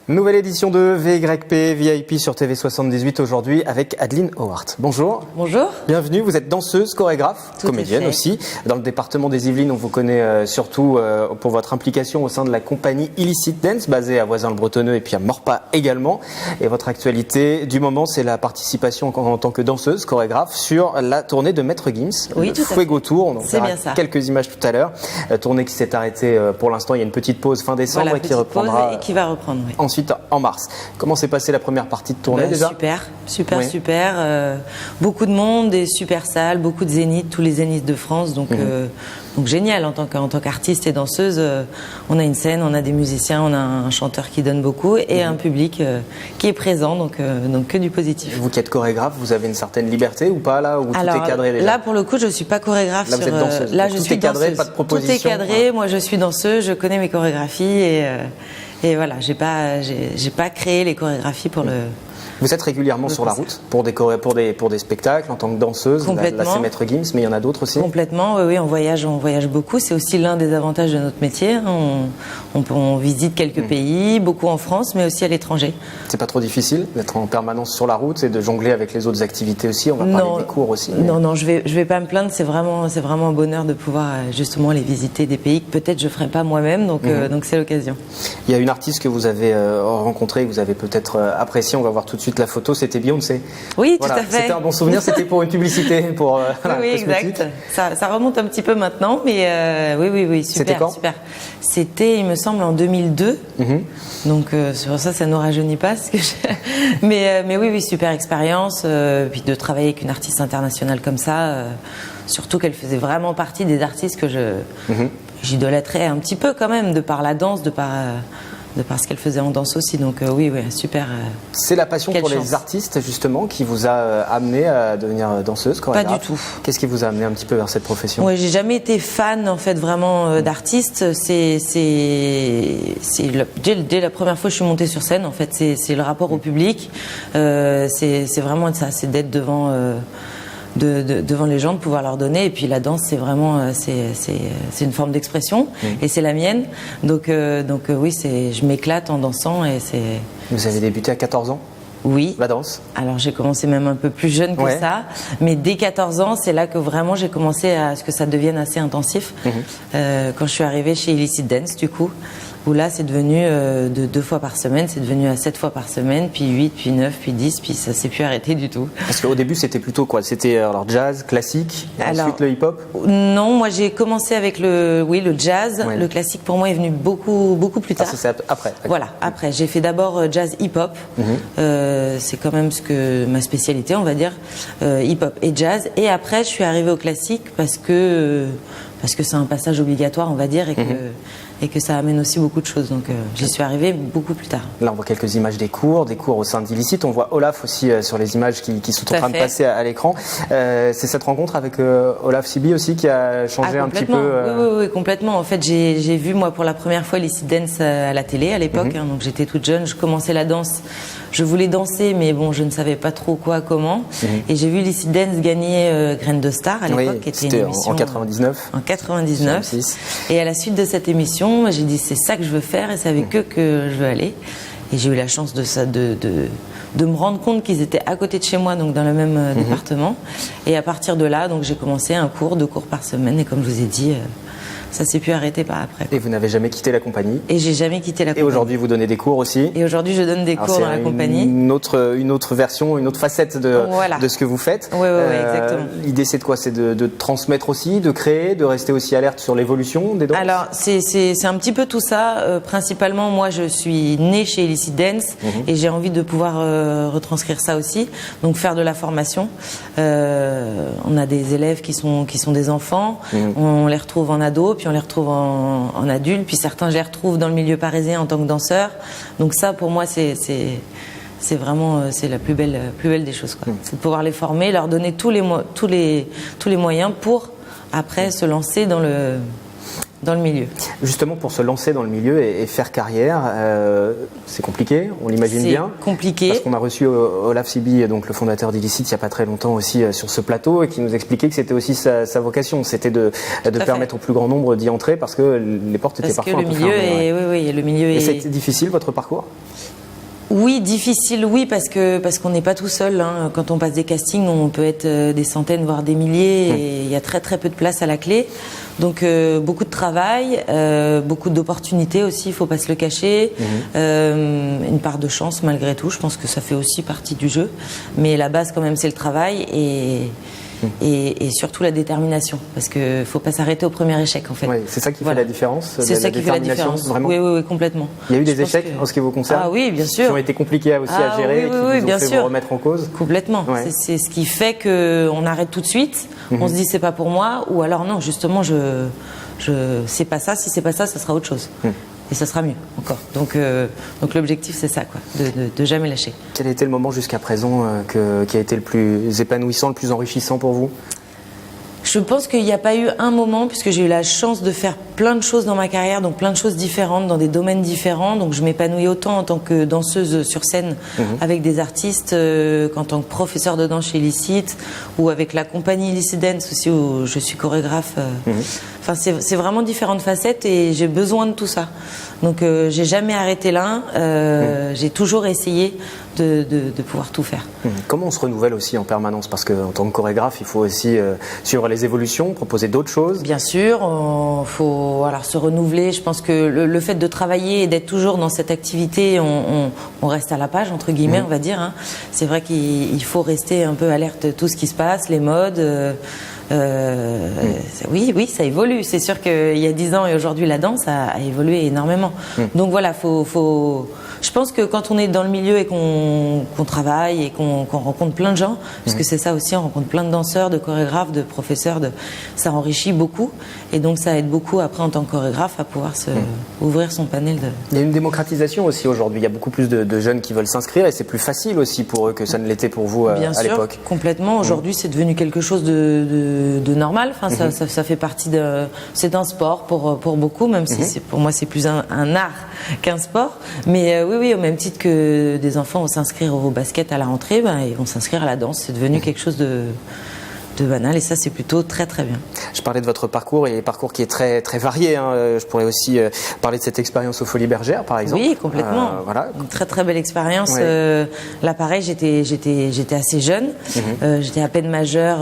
Nouvelle édition de VYP VIP sur TV78 aujourd'hui avec Adeline Howard. Bonjour. Bonjour. Bienvenue, vous êtes danseuse, chorégraphe, comédienne aussi. Dans le département des Yvelines, on vous connaît surtout pour votre implication au sein de la compagnie Illicit Dance, basée à Voisins-le-Bretonneux et puis à Morpas également. Et votre actualité du moment, c'est la participation en tant que danseuse, chorégraphe sur la tournée de Maître Gims, oui, tout Fuego Tour. On c'est bien ça. Quelques images tout à l'heure. Tournée qui s'est arrêtée pour l'instant, il y a une petite pause fin décembre voilà, et qui reprendra. Et qui va reprendre, oui. Ensuite en mars. Comment s'est passée la première partie de tournée déjà? Super. Beaucoup de monde, des super salles, beaucoup de zéniths, tous les zéniths de France. Donc génial en tant qu'artiste et danseuse. On a une scène, on a des musiciens, on a un chanteur qui donne beaucoup et un public qui est présent. Donc que du positif. Vous qui êtes chorégraphe, vous avez une certaine liberté ou pas là, ou tout est cadré déjà? Là pour le coup, je suis pas chorégraphe. Là, vous êtes danseuse. Là, donc, je suis cadré, danseuse. pas de proposition. Tout est cadré. Moi, je suis danseuse. Je connais mes chorégraphies et voilà, j'ai pas créé les chorégraphies pour le. Vous êtes régulièrement sur la route pour des spectacles en tant que danseuse. Complètement. Là, c'est Maître Gims, mais il y en a d'autres aussi. Complètement, oui, on voyage beaucoup. C'est aussi l'un des avantages de notre métier. On visite quelques pays, beaucoup en France, mais aussi à l'étranger. C'est pas trop difficile d'être en permanence sur la route et de jongler avec les autres activités aussi. On va parler des cours aussi. Mais... Non, je vais pas me plaindre. C'est vraiment un bonheur de pouvoir justement aller visiter des pays que peut-être je ferais pas moi-même. Donc c'est l'occasion. Il y a une artiste que vous avez rencontrée, que vous avez peut-être appréciée. On va voir tout de suite la photo. C'était Beyoncé. Oui, tout à fait. C'était un bon souvenir. C'était pour une publicité pour. Oui, exact. Ça remonte un petit peu maintenant, mais oui, super. C'était quand? Super. C'était, il me semble, en 2002. Donc sur ça ne nous rajeunit pas. Mais oui, super expérience. Puis de travailler avec une artiste internationale comme ça, surtout qu'elle faisait vraiment partie des artistes que j'idolâtrais un petit peu quand même, de par la danse, de par ce qu'elle faisait en danse aussi. Donc oui, super. C'est la passion pour les artistes justement qui vous a amené à devenir danseuse, chorégraphe? Pas du tout. Qu'est-ce qui vous a amené un petit peu vers cette profession? Oui, j'ai jamais été fan en fait vraiment d'artistes. Dès la première fois que je suis montée sur scène, en fait, c'est le rapport au public. C'est vraiment ça, c'est d'être devant les gens, de pouvoir leur donner. Et puis la danse, c'est vraiment c'est une forme d'expression et c'est la mienne. Donc oui, je m'éclate en dansant et c'est. Vous avez débuté à 14 ans? Oui. La danse? Alors j'ai commencé même un peu plus jeune que ça, mais dès 14 ans, c'est là que vraiment j'ai commencé à ce que ça devienne assez intensif. Quand je suis arrivée chez Illicit Dance, du coup, où là c'est devenu de 2 fois par semaine, c'est devenu à 7 fois par semaine, puis 8, puis 9, puis 10, puis ça s'est plus arrêté du tout. Parce qu'au début c'était plutôt quoi? C'était alors jazz, classique, ensuite le hip-hop? Non, moi j'ai commencé avec le jazz. Le classique pour moi est venu beaucoup plus tard. C'est après. Voilà, après. J'ai fait d'abord jazz hip-hop. C'est quand même ma spécialité, on va dire, hip-hop et jazz. Et après, je suis arrivée au classique parce que c'est un passage obligatoire, on va dire, et que ça amène aussi beaucoup de choses. Donc j'y suis arrivée beaucoup plus tard. Là, on voit quelques images des cours au sein d'Illicit. On voit Olaf aussi sur les images qui sont en train de passer à l'écran. C'est cette rencontre avec Olaf Siby aussi qui a changé un petit peu. Oui, complètement. En fait, j'ai vu moi pour la première fois Illicit Dance à la télé à l'époque. Donc j'étais toute jeune, je commençais la danse. Je voulais danser, mais bon, je ne savais pas trop comment. Et j'ai vu Illicit Dance gagner Graines de Star à l'époque, qui était une émission en 99. En 99. Et à la suite de cette émission, j'ai dit c'est ça que je veux faire et c'est avec eux que je veux aller. Et j'ai eu la chance de me rendre compte qu'ils étaient à côté de chez moi, donc dans le même département. Et à partir de là, donc j'ai commencé 2 cours par semaine. Et comme je vous ai dit, ça s'est plus arrêté par après. Et vous n'avez jamais quitté la compagnie? Et j'ai jamais quitté la compagnie. Et aujourd'hui, vous donnez des cours aussi? Et aujourd'hui, je donne des cours dans la compagnie. Une autre version, une autre facette de ce que vous faites. Oui, exactement. L'idée, c'est de quoi? C'est de transmettre aussi, de créer, de rester aussi alerte sur l'évolution des danses? Alors, c'est un petit peu tout ça. Principalement, moi, je suis née chez Illicit Dance et j'ai envie de pouvoir retranscrire ça aussi. Donc, faire de la formation. On a des élèves qui sont des enfants. On les retrouve en ado, puis on les retrouve en adultes, puis certains je les retrouve dans le milieu parisien en tant que danseur. Donc ça pour moi c'est vraiment la plus belle des choses, quoi. C'est de pouvoir les former, leur donner tous les moyens pour après se lancer dans le dans le milieu. Justement, pour se lancer dans le milieu et faire carrière, c'est compliqué, on l'imagine bien. C'est compliqué. Parce qu'on a reçu Olaf Siby, donc le fondateur d'Illicit, il n'y a pas très longtemps aussi sur ce plateau, et qui nous expliquait que c'était aussi sa vocation, c'était de permettre au plus grand nombre d'y entrer, parce que les portes étaient parfois un peu fermées. Oui, le milieu est... Et c'était difficile, votre parcours ? Oui, difficile, oui, parce qu'on n'est pas tout seul. Hein. Quand on passe des castings, on peut être des centaines, voire des milliers, et il y a très très peu de place à la clé. Donc beaucoup de travail, beaucoup d'opportunités aussi, il ne faut pas se le cacher. Une part de chance malgré tout, je pense que ça fait aussi partie du jeu. Mais la base quand même, c'est le travail et surtout la détermination, parce qu'il ne faut pas s'arrêter au premier échec en fait. Oui, c'est ça qui fait la différence. C'est ça qui fait la différence. Vraiment. Oui, complètement. Il y a eu des échecs en ce qui vous concerne. Ah oui, bien sûr. Qui ont été compliqués aussi à gérer et qui vous ont fait vous remettre en cause. Complètement. Ouais. C'est ce qui fait qu'on arrête tout de suite. On se dit c'est pas pour moi, ou alors non, justement c'est pas ça. Si c'est pas ça, ça sera autre chose. Et ça sera mieux encore. Donc l'objectif c'est ça, quoi, de jamais lâcher. Quel a été le moment jusqu'à présent qui a été le plus épanouissant, le plus enrichissant pour vous ? Je pense qu'il n'y a pas eu un moment, puisque j'ai eu la chance de faire plein de choses dans ma carrière, donc plein de choses différentes, dans des domaines différents. Donc je m'épanouis autant en tant que danseuse sur scène avec des artistes qu'en tant que professeur de danse chez Illicit, ou avec la compagnie Illicit Dance aussi, où je suis chorégraphe. Enfin, c'est vraiment différentes facettes et j'ai besoin de tout ça. Donc j'ai jamais arrêté l'un, j'ai toujours essayé de pouvoir tout faire. Comment on se renouvelle aussi en permanence ? Parce qu'en tant que chorégraphe, il faut aussi suivre les évolutions, proposer d'autres choses. Bien sûr, il faut se renouveler. Je pense que le fait de travailler et d'être toujours dans cette activité, on reste à la page, entre guillemets, on va dire. Hein. C'est vrai qu'il faut rester un peu alerte à tout ce qui se passe, les modes. Oui, ça évolue. C'est sûr qu'il y a 10 ans et aujourd'hui, la danse a évolué énormément. Donc voilà, je pense que quand on est dans le milieu et qu'on travaille et qu'on rencontre plein de gens, parce que c'est ça aussi, on rencontre plein de danseurs, de chorégraphes, de professeurs, ça enrichit beaucoup. Et donc ça aide beaucoup après en tant que chorégraphe à pouvoir ouvrir son panel de... Il y a une démocratisation aussi aujourd'hui. Il y a beaucoup plus de jeunes qui veulent s'inscrire et c'est plus facile aussi pour eux que ça ne l'était pour vous à l'époque. Bien sûr, complètement. Aujourd'hui, c'est devenu quelque chose de normal. Enfin, ça fait partie de... C'est un sport pour beaucoup, même si pour moi c'est plus un art qu'un sport. Mais oui, au même titre que des enfants vont s'inscrire au basket à la rentrée, ils vont s'inscrire à la danse. C'est devenu quelque chose de banal et ça c'est plutôt très très bien. Je parlais de votre parcours et parcours qui est très très varié. Je pourrais aussi parler de cette expérience aux Folies Bergères par exemple. Oui, complètement. Voilà. Une très très belle expérience. Là pareil, j'étais assez jeune. J'étais à peine majeure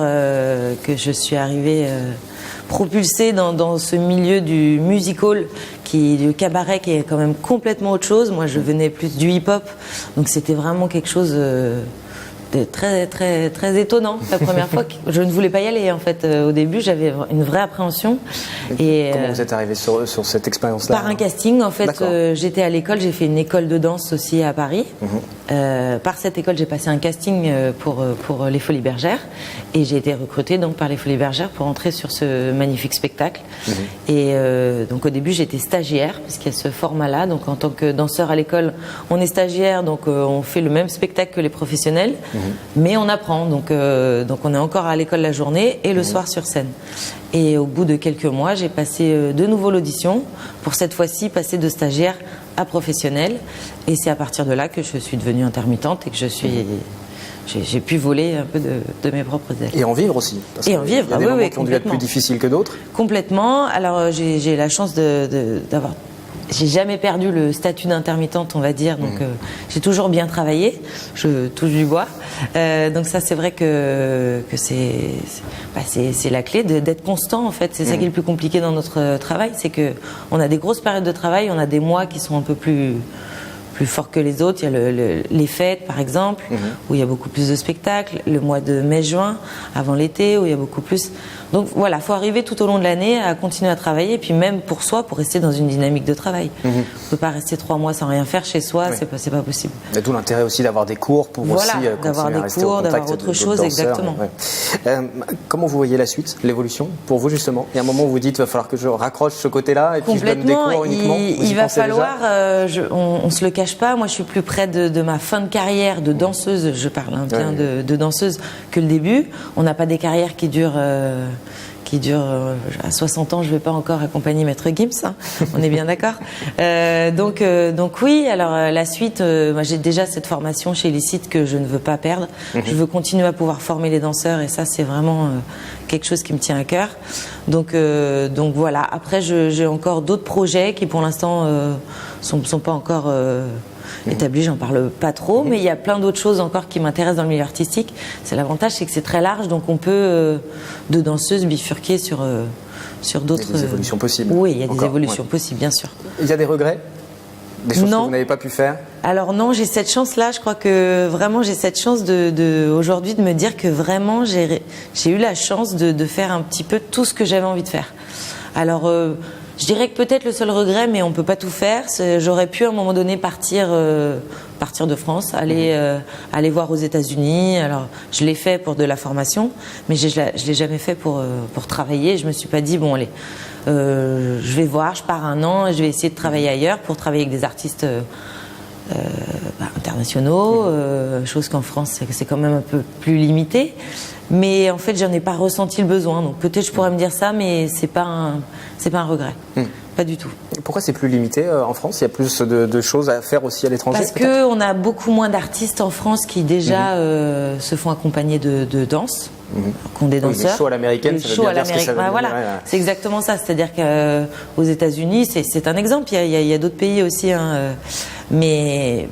que je suis arrivée propulsée dans ce milieu du music hall, du cabaret qui est quand même complètement autre chose. Moi je venais plus du hip-hop, donc c'était vraiment quelque chose très très très étonnant la première fois. Je ne voulais pas y aller en fait. Au début, j'avais une vraie appréhension. Et comment vous êtes arrivé sur cette expérience-là ? Par un casting en fait. J'étais à l'école, j'ai fait une école de danse aussi à Paris. Par cette école, j'ai passé un casting pour les Folies Bergères et j'ai été recrutée donc par les Folies Bergères pour entrer sur ce magnifique spectacle. Et donc au début, j'étais stagiaire parce qu'il y a ce format-là. Donc en tant que danseur à l'école, on est stagiaire, donc on fait le même spectacle que les professionnels. Mais on apprend, donc on est encore à l'école la journée et le soir sur scène. Et au bout de quelques mois, j'ai passé de nouveau l'audition pour cette fois-ci passer de stagiaire à professionnel. Et c'est à partir de là que je suis devenue intermittente et que j'ai pu voler un peu de mes propres ailes. Et en vivre aussi. Parce et en vivre, il y a des moments qui ont dû être plus difficiles que d'autres. Complètement. Alors j'ai la chance d'avoir... J'ai jamais perdu le statut d'intermittente, on va dire, donc j'ai toujours bien travaillé, je touche du bois. Donc ça, c'est vrai que c'est la clé d'être constant, en fait. C'est ça qui est le plus compliqué dans notre travail, c'est que on a des grosses périodes de travail, on a des mois qui sont un peu plus forts que les autres. Il y a les fêtes, par exemple, où il y a beaucoup plus de spectacles. Le mois de mai-juin, avant l'été, où il y a beaucoup plus... Donc voilà, il faut arriver tout au long de l'année à continuer à travailler, et puis même pour soi, pour rester dans une dynamique de travail. On ne peut pas rester 3 mois sans rien faire chez soi, c'est pas possible. Il y a tout l'intérêt aussi d'avoir des cours pour aussi d'avoir des cours, d'avoir autre chose, exactement. Comment vous voyez la suite, l'évolution, pour vous justement ? Il y a un moment où vous dites, il va falloir que je raccroche ce côté-là et puis je donne des cours uniquement. Il va falloir, on se le cache pas, moi je suis plus près de ma fin de carrière de danseuse, je parle bien de danseuse, que le début. On n'a pas des carrières qui durent qui dure à 60 ans, je ne vais pas encore accompagner Maître Gims, hein, on est bien d'accord. Donc oui, alors la suite, moi j'ai déjà cette formation chez Illicite que je ne veux pas perdre. Je veux continuer à pouvoir former les danseurs et ça c'est vraiment quelque chose qui me tient à cœur. Donc voilà, après j'ai encore d'autres projets qui pour l'instant sont pas encore établi, j'en parle pas trop, mais il y a plein d'autres choses encore qui m'intéressent dans le milieu artistique. C'est l'avantage, c'est que c'est très large, donc on peut de danseuse bifurquer sur d'autres. Il y a des évolutions possibles. Oui, il y a des évolutions possibles, bien sûr. Il y a des regrets, des choses que vous n'avez pas pu faire? Alors non, j'ai cette chance-là. Je crois que vraiment j'ai cette chance aujourd'hui de me dire que vraiment j'ai eu la chance de faire un petit peu tout ce que j'avais envie de faire. Alors je dirais que peut-être le seul regret, mais on peut pas tout faire, j'aurais pu à un moment donné partir de France, aller voir aux États-Unis. Alors je l'ai fait pour de la formation, mais je l'ai jamais fait pour travailler. Je me suis pas dit bon allez, je vais voir, je pars 1 an, et je vais essayer de travailler ailleurs pour travailler avec des artistes internationaux, chose qu'en France c'est quand même un peu plus limité. Mais en fait, j'en ai pas ressenti le besoin. Donc peut-être je pourrais me dire ça, mais c'est pas un regret. Pas du tout. Pourquoi c'est plus limité en France? Il y a plus de choses à faire aussi à l'étranger? Parce qu'on a beaucoup moins d'artistes en France qui déjà se font accompagner de danse, qui ont des danseurs. Les shows à l'américaine, ça veut bien dire ce que ça veut dire. Voilà, c'est exactement ça. C'est-à-dire qu'aux États-Unis, c'est un exemple. Il y a d'autres pays aussi, hein, mais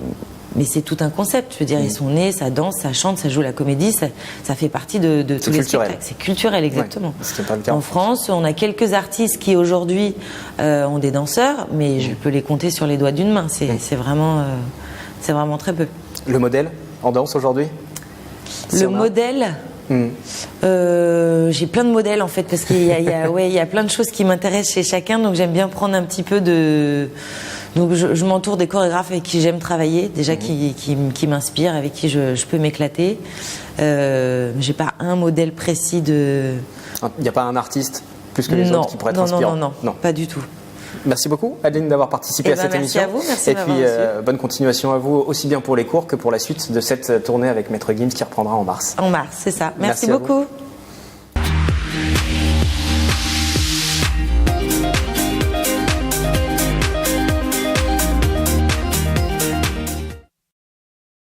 c'est tout un concept. Je veux dire, ils sont nés, ça danse, ça chante, ça joue la comédie, ça fait partie de tous les spectacles. C'est culturel, exactement. Ouais, ce qui n'est pas le cas. En France, on a quelques artistes qui aujourd'hui ont des danseurs, mais je peux les compter sur les doigts d'une main. C'est vraiment très peu. Le modèle en danse aujourd'hui? Le modèle j'ai plein de modèles en fait, parce qu'il y a plein de choses qui m'intéressent chez chacun, donc j'aime bien prendre un petit peu de... Donc je m'entoure des chorégraphes avec qui j'aime travailler, déjà qui m'inspirent, avec qui je peux m'éclater. J'ai pas un modèle précis de... Il n'y a pas un artiste plus que les autres qui pourrait être inspirant? Non, pas du tout. Merci beaucoup Adeline d'avoir participé à cette émission. Merci à vous, merci. Et puis bonne continuation à vous, aussi bien pour les cours que pour la suite de cette tournée avec Maître Gims qui reprendra en mars. En mars, c'est ça. Merci beaucoup.